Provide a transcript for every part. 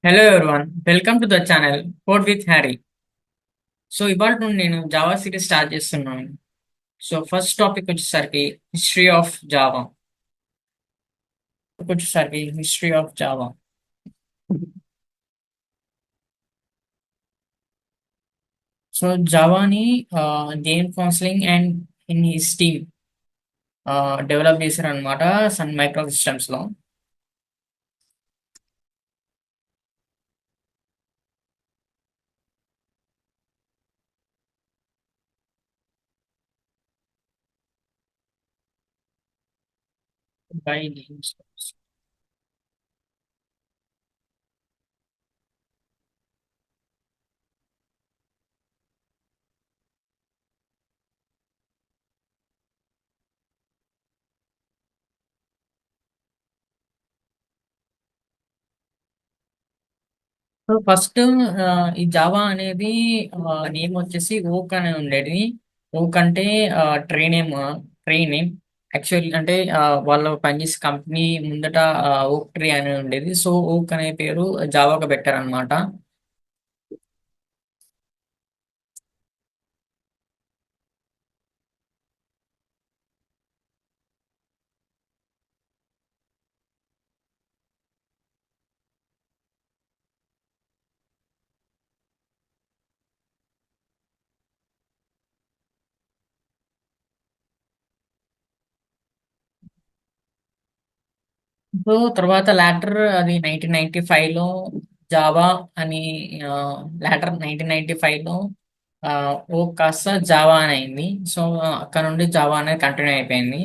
Hello everyone, welcome to the channel code with Harry. So ఇవాళ నుండి నేను Java series start చేస్తున్నాను. So first topic వచ్చేసరికి history of Java. History of Java. So జావాని గేమ్ Gosling and in his team develop చేశారు అనమాట, Sun Microsystems లో. By James. సో ఫస్ట్ ఈ జావా అనేది నేమ్ వచ్చేసి ఓక్ అని ఉండేది. ఓక్ అంటే tree name. Tree name actual అంటే వాళ్ళు పనిచేసే కంపెనీ ముందట ఓక్ ట్రీ అని ఉండేది. సో ఓక్ అనే పేరు జావాగా పెట్టారనమాట. సో తర్వాత లాటర్ అది 1995 లో జావా అని, లాటర్ 1995 లో ఓ కాస్త జావా అని అయింది. సో అక్కడ నుండి జావా అనేది కంటిన్యూ అయిపోయింది.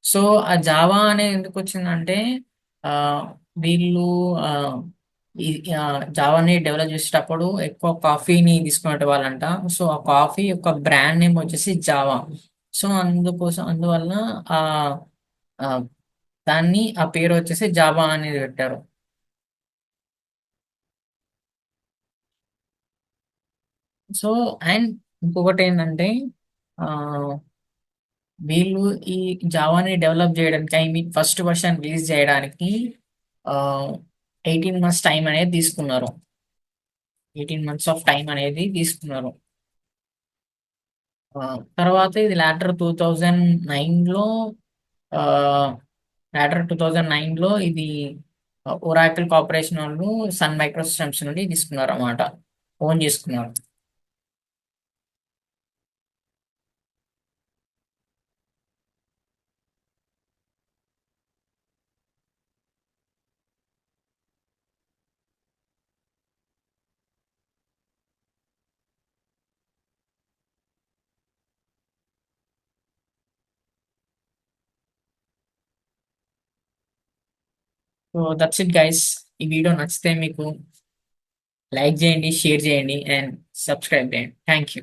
సో ఆ జావా అనేది ఎందుకు వచ్చిందంటే ఆ, వీళ్ళు ఆ, ఈ జావాని డెవలప్ చేసేటప్పుడు ఎక్కువ కాఫీని తీసుకునే వాళ్ళంట. సో ఆ కాఫీ యొక్క బ్రాండ్ నేమ్ వచ్చేసి జావా. సో అందువల్ల ఆ ఆ, దాన్ని ఆ పేరు వచ్చేసి జావా అనేది పెట్టారు. సో అండ్ ఇంకొకటి ఏంటంటే ఆ, వీళ్ళు ఈ జావాని డెవలప్ చేయడానికి, I mean first version release చేయడానికి 18 months టైం అనేది తీసుకున్నారు. 18 months ఆఫ్ టైం అనేది తీసుకున్నారు. ఆ, తర్వాత ఇది నైన్లో లాటర్ 2009లో ఇది ఒరాకిల్ కార్పొరేషన్ వాళ్ళు సన్ మైక్రో సిస్టమ్స్ నుండి తీసుకున్నారు అన్నమాట, ఓన్ చేసుకున్నారు. So that's it guys. ఈ వీడియో నచ్చితే మీకు లైక్ చేయండి, షేర్ చేయండి అండ్ సబ్స్క్రైబ్ చేయండి. Thank you.